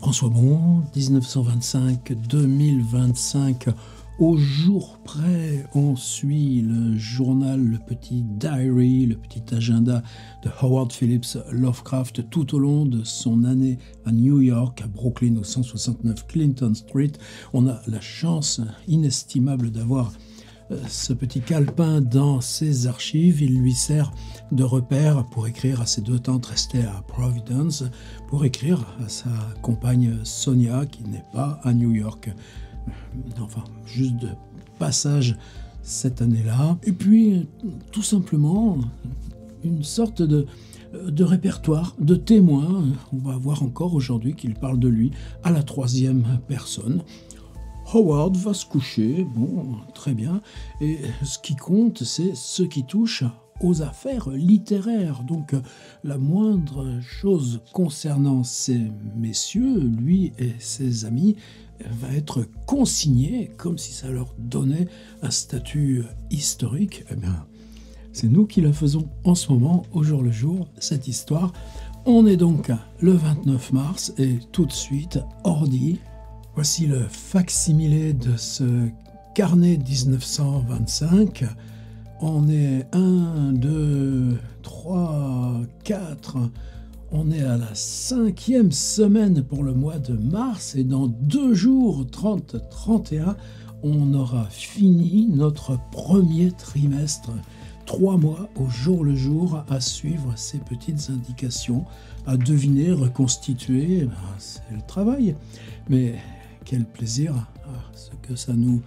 François Bon, 1925-2025, au jour près, on suit le journal, le petit diary, le petit agenda de Howard Phillips Lovecraft tout au long de son année à New York, à Brooklyn, au 169 Clinton Street. On a la chance inestimable d'avoir ce petit calepin dans ses archives. Il lui sert de repère pour écrire à ses deux tantes restées à Providence, pour écrire à sa compagne Sonia qui n'est pas à New York. Enfin, juste de passage cette année-là. Et puis, tout simplement, une sorte de répertoire, de témoin. On va voir encore aujourd'hui qu'il parle de lui à la troisième personne. Howard va se coucher, bon, très bien, et ce qui compte, c'est ce qui touche aux affaires littéraires. Donc, la moindre chose concernant ces messieurs, lui et ses amis, va être consignée comme si ça leur donnait un statut historique. Eh bien, c'est nous qui la faisons en ce moment, au jour le jour, cette histoire. On est donc le 29 mars, et tout de suite, ordi. Voici le fac-similé de ce carnet 1925. On est 1, 2, 3, 4. On est à la 5e semaine pour le mois de mars. Et dans 2 jours, 30, 31, on aura fini notre premier trimestre. 3 mois au jour le jour à suivre ces petites indications, à deviner, reconstituer. C'est le travail. Mais quel plaisir, ce que ça nous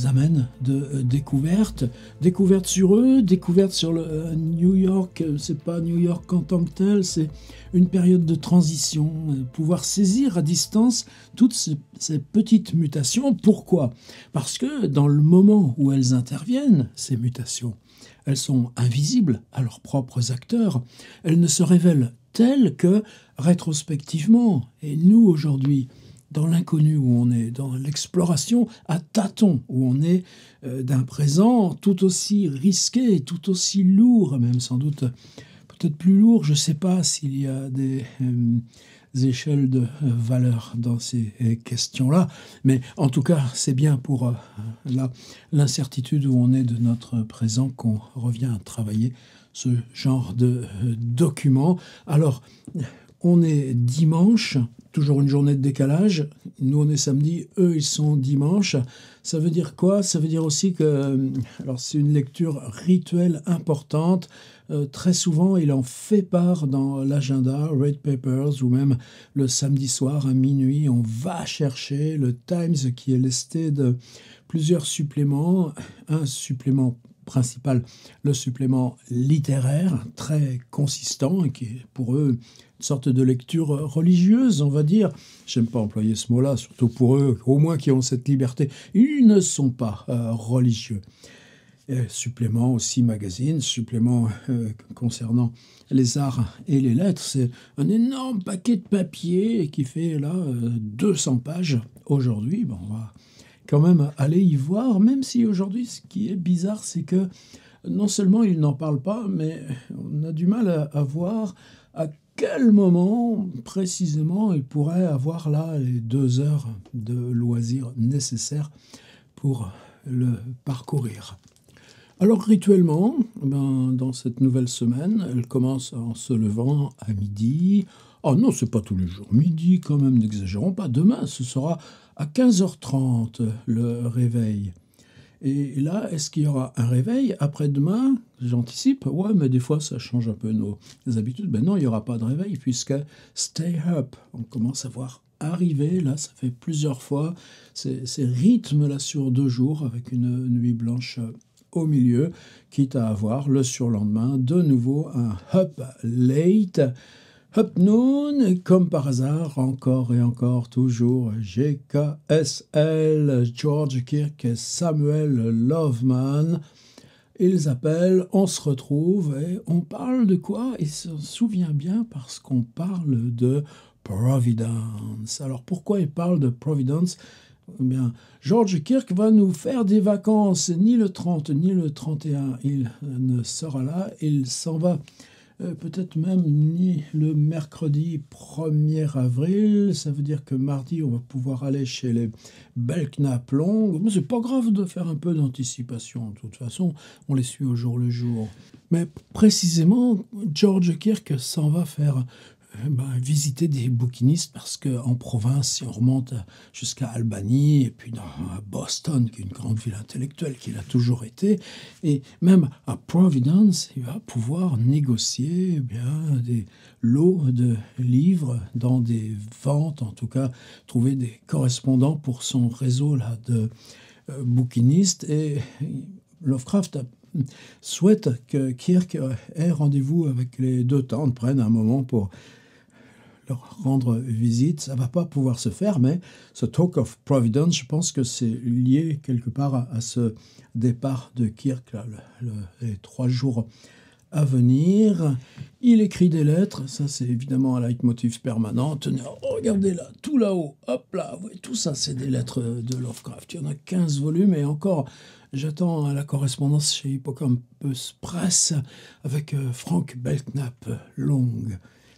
amène de découvertes. Découvertes sur eux, découvertes sur le New York. C'est pas New York en tant que tel, c'est une période de transition. Pouvoir saisir à distance toutes ces petites mutations. Pourquoi ? Parce que dans le moment où elles interviennent, ces mutations, elles sont invisibles à leurs propres acteurs. Elles ne se révèlent telles que rétrospectivement. Et nous, aujourd'hui, dans l'inconnu où on est, dans l'exploration à tâtons où on est d'un présent tout aussi risqué, tout aussi lourd, même sans doute peut-être plus lourd, je ne sais pas s'il y a des échelles de valeur dans ces questions-là, mais en tout cas, c'est bien pour l'incertitude où on est de notre présent qu'on revient à travailler ce genre de document. Alors, on est dimanche, toujours une journée de décalage. Nous, on est samedi, eux, ils sont dimanche. Ça veut dire quoi ? Ça veut dire aussi que, alors c'est une lecture rituelle importante. Très souvent, il en fait part dans l'agenda, Red Papers, ou même le samedi soir à minuit, on va chercher le Times qui est lesté de plusieurs suppléments. Un supplément principal, le supplément littéraire, très consistant, et qui est pour eux une sorte de lecture religieuse, on va dire. J'aime pas employer ce mot-là, surtout pour eux, au moins qui ont cette liberté. Ils ne sont pas religieux. Supplément aussi magazine, supplément concernant les arts et les lettres. C'est un énorme paquet de papier qui fait là 200 pages aujourd'hui. Bon, on va quand même aller y voir, même si aujourd'hui, ce qui est bizarre, c'est que non seulement ils n'en parlent pas, mais on a du mal à voir à quel moment précisément ils pourraient avoir là les 2 heures de loisirs nécessaires pour le parcourir. Alors rituellement, dans cette nouvelle semaine, elle commence en se levant à midi. Oh non, c'est pas tous les jours. Midi quand même, n'exagérons pas. Demain, ce sera à 15h30 le réveil. Et là, est-ce qu'il y aura un réveil après-demain ? J'anticipe. Ouais, mais des fois, ça change un peu nos habitudes. Ben non, il n'y aura pas de réveil puisque stay up. On commence à voir arriver, là, ça fait plusieurs fois, ces rythmes-là sur 2 jours avec une nuit blanche au milieu, quitte à avoir le surlendemain de nouveau un up late. Up noon, comme par hasard, encore et encore, toujours GKSL, George Kirk et Samuel Loveman. Ils appellent, on se retrouve et on parle de quoi ? Il se souvient bien parce qu'on parle de Providence. Alors pourquoi il parle de Providence ? Eh bien, George Kirk va nous faire des vacances, ni le 30, ni le 31. Il ne sera là, il s'en va peut-être même ni le mercredi 1er avril. Ça veut dire que mardi, on va pouvoir aller chez les Belknap Long. Mais c'est pas grave de faire un peu d'anticipation. De toute façon, on les suit au jour le jour. Mais précisément, George Kirk s'en va faire visiter des bouquinistes parce qu'en province, si on remonte jusqu'à Albany et puis à Boston, qui est une grande ville intellectuelle qu'il a toujours été, et même à Providence, il va pouvoir négocier des lots de livres dans des ventes, en tout cas trouver des correspondants pour son réseau là, de bouquinistes. Et Lovecraft souhaite que Kirk ait rendez-vous avec les deux tantes, prenne un moment pour leur rendre visite. Ça ne va pas pouvoir se faire, mais ce Talk of Providence, je pense que c'est lié quelque part à ce départ de Kirk, là, les 3 jours à venir. Il écrit des lettres, ça c'est évidemment un leitmotiv permanent. Tenez, regardez là, tout là-haut, hop là, tout ça c'est des lettres de Lovecraft. Il y en a 15 volumes et encore, j'attends la correspondance chez Hippocampus Press avec Frank Belknap Long.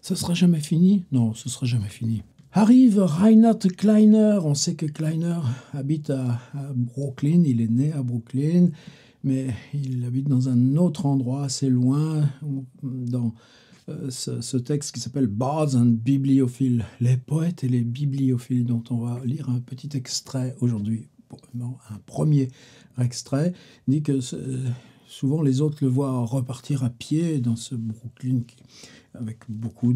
Ce sera jamais fini? Non, ce sera jamais fini. Arrive Reinhard Kleiner. On sait que Kleiner habite à Brooklyn. Il est né à Brooklyn, mais il habite dans un autre endroit assez loin, dans ce texte qui s'appelle Bards and Bibliophiles, les poètes et les bibliophiles, dont on va lire un petit extrait aujourd'hui. Un premier extrait dit que souvent les autres le voient repartir à pied dans ce Brooklyn avec beaucoup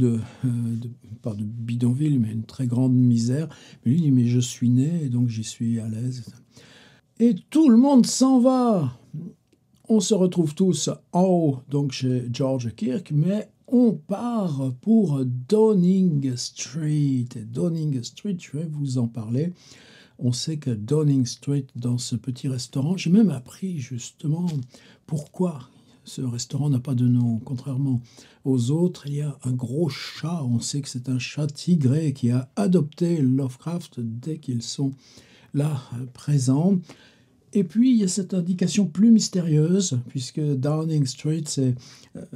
pas de bidonville, mais une très grande misère. Mais lui dit, mais je suis né, et donc j'y suis à l'aise. Et tout le monde s'en va. On se retrouve tous en haut, donc chez George Kirk, mais on part pour Downing Street. Et Downing Street, je vais vous en parler. On sait que Downing Street, dans ce petit restaurant, j'ai même appris justement pourquoi ce restaurant n'a pas de nom. Contrairement aux autres, il y a un gros chat. On sait que c'est un chat tigré qui a adopté Lovecraft dès qu'ils sont là présents. Et puis, il y a cette indication plus mystérieuse, puisque Downing Street, c'est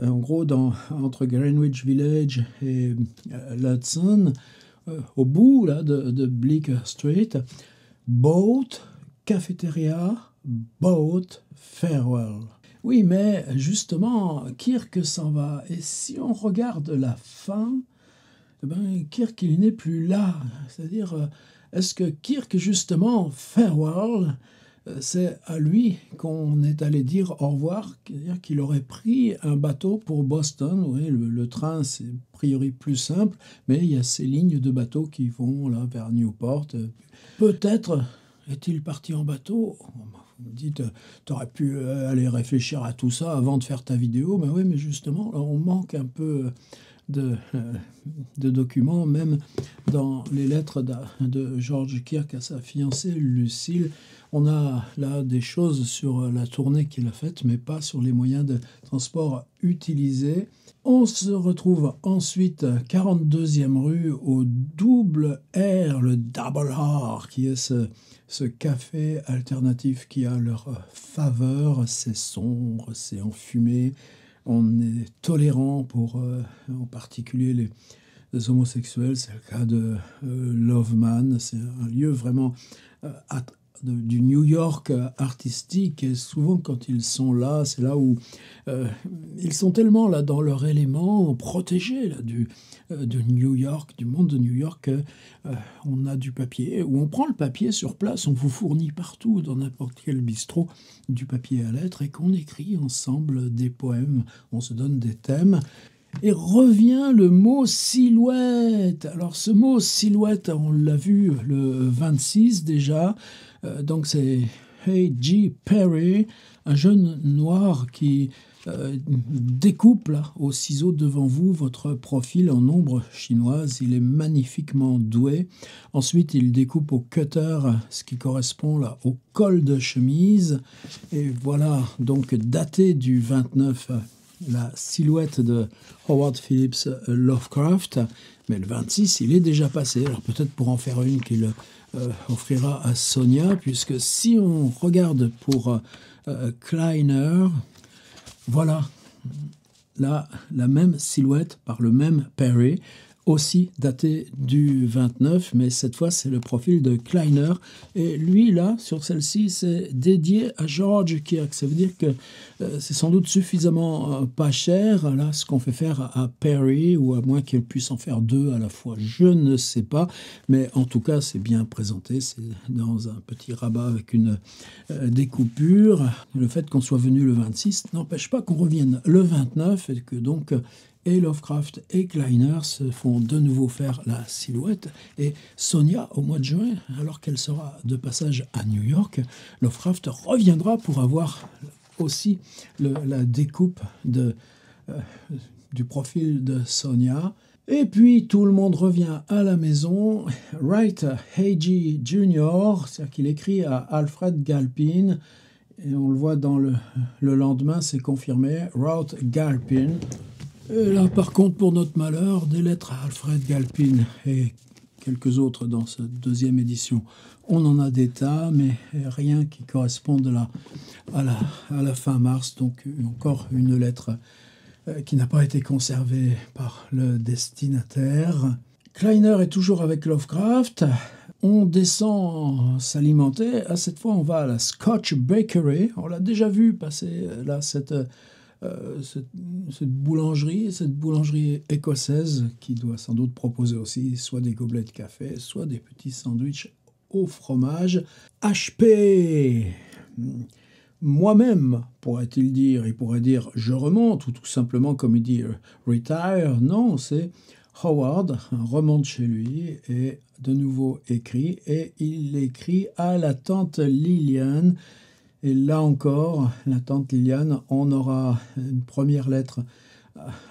en gros entre Greenwich Village et l'Hudson, au bout là, de Bleecker Street. Boat, cafétéria, boat, farewell. Oui, mais justement, Kirk s'en va. Et si on regarde la fin, Kirk, il n'est plus là. C'est-à-dire, est-ce que Kirk, justement, farewell, c'est à lui qu'on est allé dire au revoir, c'est-à-dire qu'il aurait pris un bateau pour Boston. Oui, le train, c'est a priori plus simple, mais il y a ces lignes de bateaux qui vont là vers Newport. Peut-être est-il parti en bateau. Vous me dites, tu aurais pu aller réfléchir à tout ça avant de faire ta vidéo. Mais oui, mais justement, on manque un peu de documents, même dans les lettres de George Kirk à sa fiancée Lucille. On a là des choses sur la tournée qu'il a faite, mais pas sur les moyens de transport utilisés. On se retrouve ensuite 42e rue au Double R, le Double R, qui est ce café alternatif qui a leur faveur. C'est sombre, c'est enfumé. On est tolérant pour, en particulier, les homosexuels. C'est le cas de Loveman. C'est un lieu vraiment du New York artistique. Et souvent, quand ils sont là, c'est là où ils sont tellement là dans leur élément, protégés là, de New York, du monde de New York. On a du papier, ou on prend le papier sur place, on vous fournit partout, dans n'importe quel bistrot, du papier à lettres, et qu'on écrit ensemble des poèmes. On se donne des thèmes. Et revient le mot silhouette. Alors ce mot silhouette, on l'a vu le 26 déjà. Donc c'est H.G. Perry, un jeune noir qui découpe là, au ciseau devant vous votre profil en ombre chinoise. Il est magnifiquement doué. Ensuite, il découpe au cutter ce qui correspond là, au col de chemise. Et voilà, donc daté du 29, la silhouette de Howard Phillips Lovecraft. Mais le 26, il est déjà passé. Alors peut-être pour en faire une qu'il offrira à Sonia, puisque si on regarde pour Kleiner, voilà, là la même silhouette par le même Perry, aussi daté du 29, mais cette fois c'est le profil de Kleiner. Et lui, là, sur celle-ci, c'est dédié à George Kirk. Ça veut dire que c'est sans doute suffisamment pas cher, là, ce qu'on fait faire à Perry, ou à moins qu'il puisse en faire deux à la fois. Je ne sais pas, mais en tout cas, c'est bien présenté. C'est dans un petit rabat avec une découpure. Le fait qu'on soit venu le 26 n'empêche pas qu'on revienne le 29 et que donc et Lovecraft et Kleiner se font de nouveau faire la silhouette. Et Sonia, au mois de juin, alors qu'elle sera de passage à New York, Lovecraft reviendra pour avoir aussi la découpe du profil de Sonia. Et puis tout le monde revient à la maison. Wright Hagee Jr., c'est-à-dire qu'il écrit à Alfred Galpin, et on le voit dans le lendemain, c'est confirmé, Wrote Galpin. Et là, par contre, pour notre malheur, des lettres à Alfred Galpin et quelques autres dans cette deuxième édition. On en a des tas, mais rien qui corresponde à la fin mars. Donc encore une lettre qui n'a pas été conservée par le destinataire. Kleiner est toujours avec Lovecraft. On descend s'alimenter. Cette fois, on va à la Scotch Bakery. On l'a déjà vu passer là, cette boulangerie écossaise qui doit sans doute proposer aussi soit des gobelets de café, soit des petits sandwichs au fromage. HP, moi-même, pourrait-il dire. Il pourrait dire je remonte, ou tout simplement comme il dit retire. Non, c'est Howard remonte chez lui et de nouveau écrit, et il écrit à la tante Lillian. Et là encore, la tante Liliane, on aura une première lettre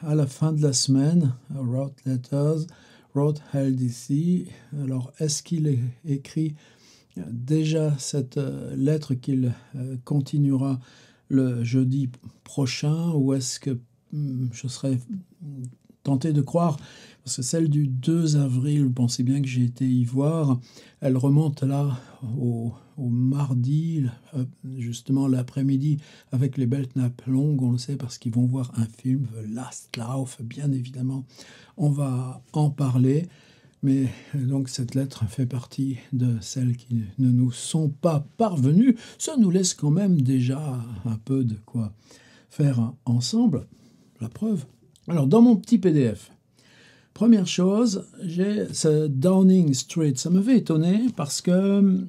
à la fin de la semaine. Wrote letters, wrote LDC. Alors, est-ce qu'il écrit déjà cette lettre qu'il continuera le jeudi prochain, ou est-ce que je serais tenté de croire, parce que celle du 2 avril, vous pensez bien que j'ai été y voir, elle remonte là au mardi, justement l'après-midi, avec les Belknap longues, on le sait parce qu'ils vont voir un film, The Last Laugh, bien évidemment, on va en parler, mais donc cette lettre fait partie de celles qui ne nous sont pas parvenues. Ça nous laisse quand même déjà un peu de quoi faire ensemble, la preuve. Alors, dans mon petit PDF, première chose, j'ai ce Downing Street. Ça m'avait étonné parce que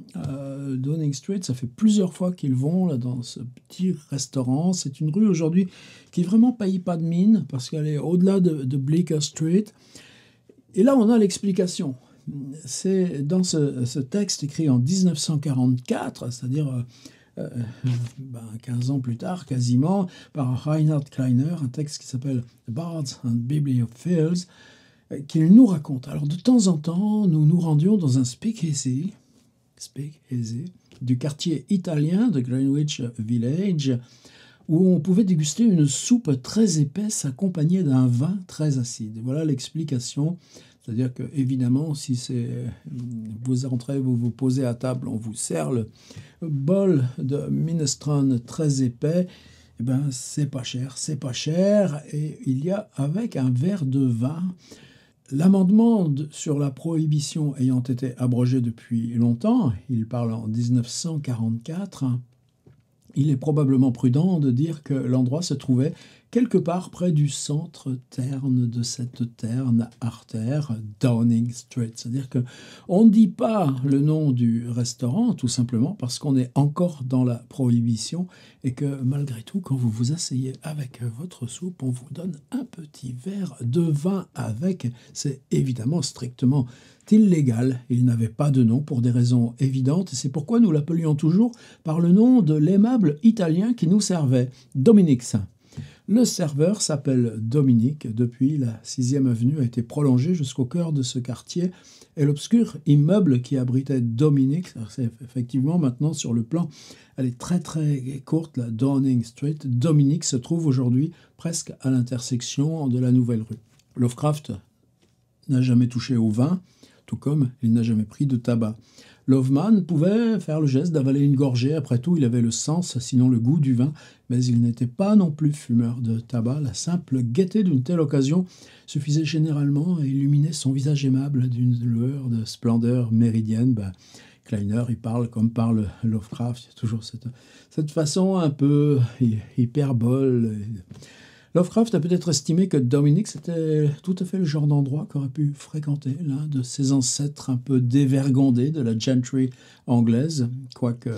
Downing Street, ça fait plusieurs fois qu'ils vont là, dans ce petit restaurant. C'est une rue aujourd'hui qui vraiment paye pas de mine parce qu'elle est au-delà de Bleecker Street. Et là, on a l'explication. C'est dans ce texte écrit en 1944, c'est-à-dire 15 ans plus tard, quasiment, par Reinhard Kleiner, un texte qui s'appelle Bards and Bibliophiles, qu'il nous raconte. Alors, de temps en temps, nous nous rendions dans un speakeasy du quartier italien de Greenwich Village, où on pouvait déguster une soupe très épaisse accompagnée d'un vin très acide. Et voilà l'explication. C'est-à-dire que, évidemment, si vous entrez, vous vous posez à table, on vous sert le bol de minestrone très épais, eh ben, c'est pas cher. Et il y a avec un verre de vin. L'amendement sur la prohibition ayant été abrogé depuis longtemps, il parle en 1944, il est probablement prudent de dire que l'endroit se trouvait quelque part près du centre terne de cette terne artère, Downing Street. C'est-à-dire qu'on ne dit pas le nom du restaurant, tout simplement parce qu'on est encore dans la prohibition et que malgré tout, quand vous vous asseyez avec votre soupe, on vous donne un petit verre de vin avec. C'est évidemment strictement illégal. Il n'avait pas de nom pour des raisons évidentes et c'est pourquoi nous l'appelions toujours par le nom de l'aimable Italien qui nous servait, Dominix. Le serveur s'appelle Dominique. Depuis, la 6e avenue a été prolongée jusqu'au cœur de ce quartier. Et l'obscur immeuble qui abritait Dominique, c'est effectivement maintenant sur le plan, elle est très très courte, la Downing Street. Dominique se trouve aujourd'hui presque à l'intersection de la nouvelle rue. Lovecraft n'a jamais touché au vin. tout comme il n'a jamais pris de tabac. Loveman pouvait faire le geste d'avaler une gorgée, après tout il avait le sens, sinon le goût du vin, mais il n'était pas non plus fumeur de tabac. La simple gaieté d'une telle occasion suffisait généralement à illuminer son visage aimable d'une lueur de splendeur méridienne. Kleiner, il parle comme parle Lovecraft, il y a toujours cette façon un peu hyperbole. Lovecraft a peut-être estimé que Dominic, c'était tout à fait le genre d'endroit qu'aurait pu fréquenter l'un de ses ancêtres un peu dévergondés de la gentry anglaise, quoique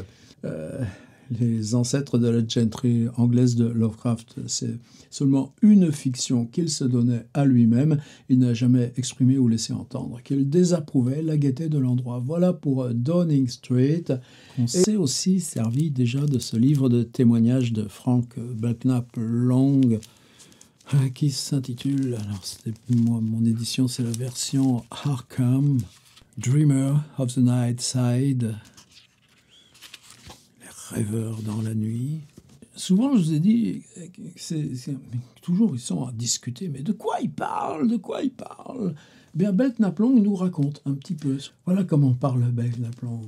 les ancêtres de la gentry anglaise de Lovecraft, c'est seulement une fiction qu'il se donnait à lui-même. Il n'a jamais exprimé ou laissé entendre qu'il désapprouvait la gaieté de l'endroit. Voilà pour Downing Street. On s'est aussi servi déjà de ce livre de témoignages de Frank Belknap Long, qui s'intitule, alors c'était moi, mon édition, c'est la version Arkham, Dreamer of the Night Side, les rêveurs dans la nuit. Souvent, je vous ai dit, toujours ils sont à discuter, mais de quoi ils parlent, Bien, Belknap Long nous raconte un petit peu. Voilà comment parle Belknap Long.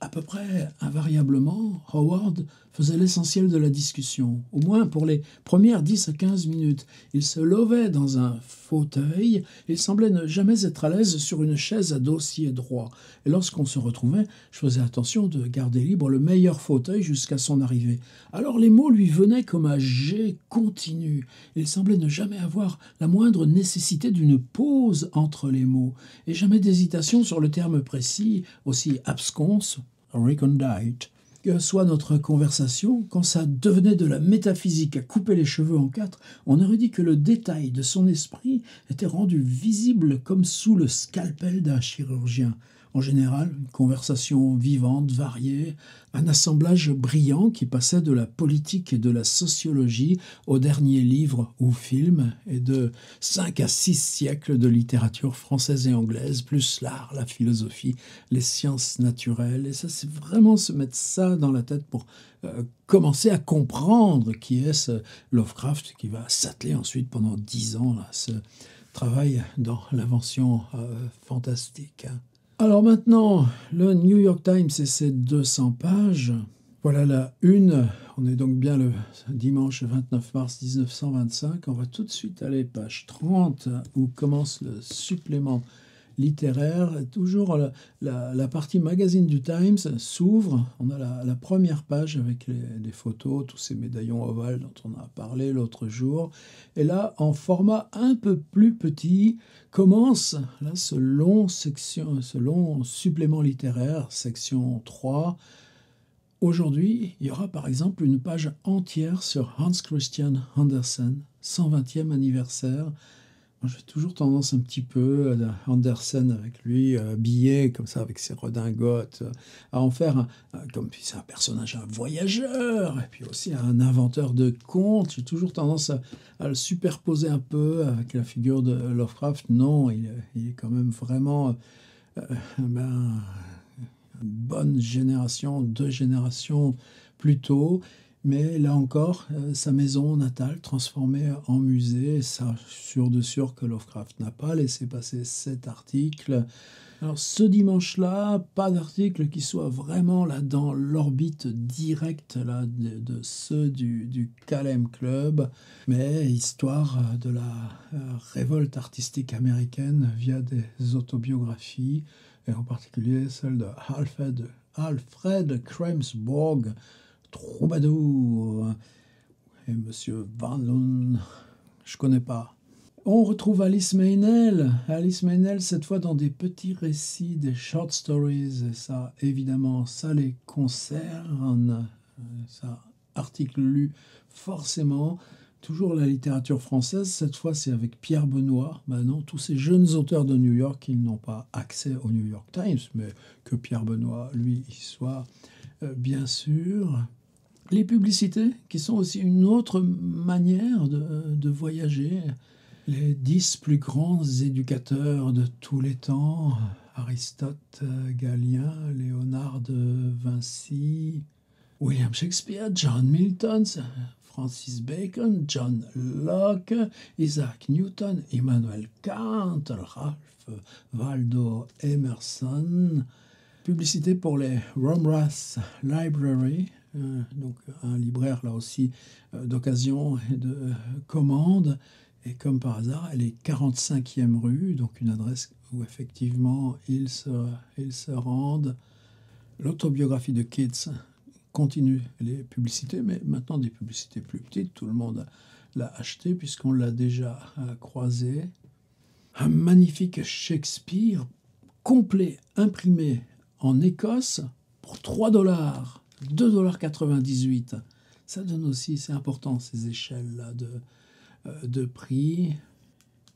À peu près invariablement, Howard faisait l'essentiel de la discussion, au moins pour les premières 10 à 15 minutes. Il se levait dans un fauteuil, il semblait ne jamais être à l'aise sur une chaise à dossier droit. Et lorsqu'on se retrouvait, je faisais attention de garder libre le meilleur fauteuil jusqu'à son arrivée. Alors les mots lui venaient comme un jet continu. Il semblait ne jamais avoir la moindre nécessité d'une pause entre les mots, et jamais d'hésitation sur le terme précis, aussi absconce, recondite, que soit notre conversation. Quand ça devenait de la métaphysique à couper les cheveux en quatre, on aurait dit que le détail de son esprit était rendu visible comme sous le scalpel d'un chirurgien. En général, une conversation vivante, variée, un assemblage brillant qui passait de la politique et de la sociologie aux derniers livres ou films, et de 5 à 6 siècles de littérature française et anglaise, plus l'art, la philosophie, les sciences naturelles. Et ça, c'est vraiment se mettre ça dans la tête pour commencer à comprendre qui est ce Lovecraft, qui va s'atteler ensuite pendant 10 ans à ce travail dans l'invention fantastique. Alors maintenant, le New York Times et ses 200 pages. Voilà la une. On est donc bien le dimanche 29 mars 1925. On va tout de suite aller page 30 où commence le supplément littéraire. Toujours la partie magazine du Times s'ouvre. On a la première page avec les photos, tous ces médaillons ovales dont on a parlé l'autre jour. Et là, en format un peu plus petit, commence là, ce long supplément littéraire, section 3. Aujourd'hui, il y aura par exemple une page entière sur Hans Christian Andersen, 120e anniversaire. Moi, j'ai toujours tendance un petit peu à Andersen avec lui, habillé comme ça avec ses redingotes, à en faire, comme c'est un personnage, un voyageur, et puis aussi un inventeur de contes. J'ai toujours tendance à le superposer un peu avec la figure de Lovecraft. Non, il est quand même vraiment une bonne génération, 2 générations plus tôt. Mais là encore, sa maison natale transformée en musée, ça, sûr de sûr que Lovecraft n'a pas laissé passer cet article. Alors ce dimanche-là, pas d'article qui soit vraiment là dans l'orbite directe là, de ceux du Kalem Club, mais histoire de la révolte artistique américaine via des autobiographies, et en particulier celle de Alfred Kremsborg, troubadour, et Monsieur Van Loon, je connais pas. On retrouve Alice Meynell, cette fois dans des petits récits, des short stories, et ça, évidemment, ça les concerne, ça, article lu forcément, toujours la littérature française, cette fois c'est avec Pierre Benoît. Non, tous ces jeunes auteurs de New York, ils n'ont pas accès au New York Times, mais que Pierre Benoît, lui, y soit, bien sûr. Les publicités, qui sont aussi une autre manière de voyager. Les 10 plus grands éducateurs de tous les temps, Aristote, Galien, Léonard de Vinci, William Shakespeare, John Milton, Francis Bacon, John Locke, Isaac Newton, Immanuel Kant, Ralph Waldo Emerson. Publicité pour les Romras Library, donc un libraire là aussi d'occasion et de commande. Et comme par hasard, elle est 45e rue, donc une adresse où effectivement ils se rendent. L'autobiographie de Keats continue les publicités, mais maintenant des publicités plus petites. Tout le monde l'a acheté puisqu'on l'a déjà croisé. Un magnifique Shakespeare complet, imprimé en Écosse pour 3 $, 2,98 $. Ça donne aussi, c'est important ces échelles-là de prix.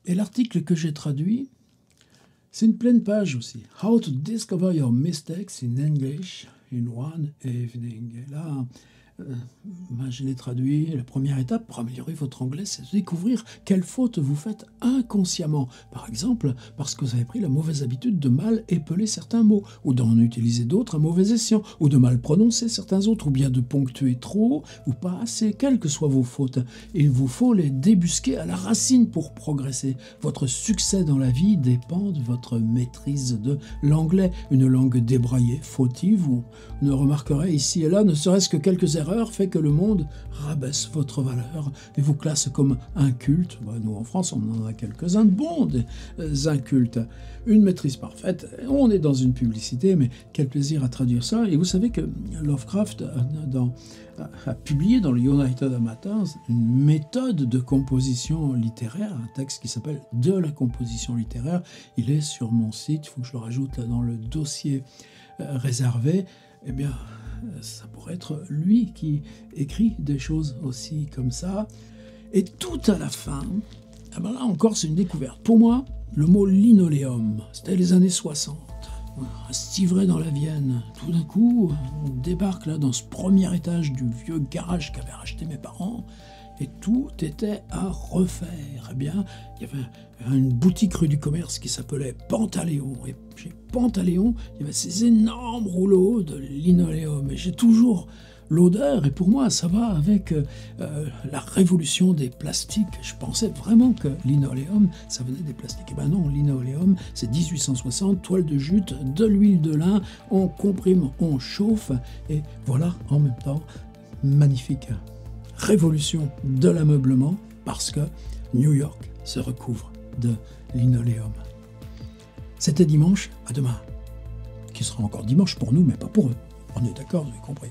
Et l'article que j'ai traduit, c'est une pleine page aussi. How to discover your mistakes in English in one evening. Et là, je l'ai traduit. La première étape pour améliorer votre anglais, c'est de découvrir quelles fautes vous faites inconsciemment. Par exemple, parce que vous avez pris la mauvaise habitude de mal épeler certains mots, ou d'en utiliser d'autres à mauvais escient, ou de mal prononcer certains autres, ou bien de ponctuer trop ou pas assez. Quelles que soient vos fautes, il vous faut les débusquer à la racine pour progresser. Votre succès dans la vie dépend de votre maîtrise de l'anglais. Une langue débraillée, fautive, vous ne remarquerez ici et là, ne serait-ce que quelques erreurs, fait que le monde rabaisse votre valeur et vous classe comme inculte. Nous, en France, on en a quelques-uns de bons, des incultes. Une maîtrise parfaite. On est dans une publicité, mais quel plaisir à traduire ça. Et vous savez que Lovecraft a publié dans le United Amateurs une méthode de composition littéraire, un texte qui s'appelle « De la composition littéraire ». Il est sur mon site, il faut que je le rajoute là dans le dossier réservé. Eh bien, ça pourrait être lui qui écrit des choses aussi comme ça. Et tout à la fin, là encore c'est une découverte. Pour moi, le mot linoléum, c'était les années 60. À Civray dans la Vienne. Tout d'un coup, on débarque là dans ce premier étage du vieux garage qu'avaient racheté mes parents. Et tout était à refaire. Eh bien, il y avait une boutique rue du Commerce qui s'appelait Pantaléon. Et chez Pantaléon, il y avait ces énormes rouleaux de linoléum. Et j'ai toujours l'odeur, et pour moi, ça va avec la révolution des plastiques. Je pensais vraiment que linoléum, ça venait des plastiques. Et ben non, linoléum, c'est 1860, toile de jute, de l'huile de lin, on comprime, on chauffe, et voilà, en même temps, magnifique révolution de l'ameublement, parce que New York se recouvre de linoléum. C'était dimanche, à demain. Qui sera encore dimanche pour nous, mais pas pour eux. On est d'accord, vous avez compris.